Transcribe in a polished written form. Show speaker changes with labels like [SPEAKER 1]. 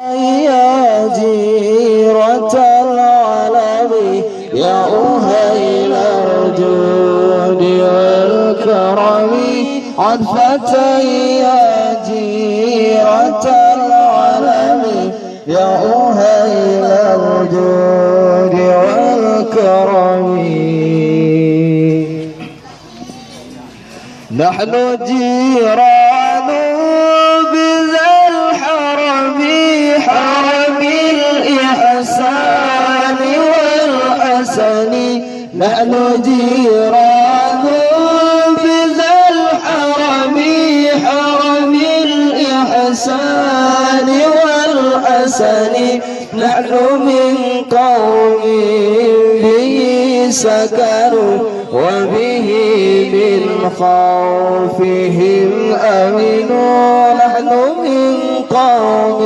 [SPEAKER 1] يا جيرة العلم يا أهيل الجود والكرم عطفة يا جيرة العلم يا أهيل الجود والكرم نحن جيران بذا الحرم حرم الإحسان والحسن نحن جيران بذا الحرم حرم الإحسان والحسن نحن من قوم به سكنوا وبه من خوفهم أمنوا نحن من قوم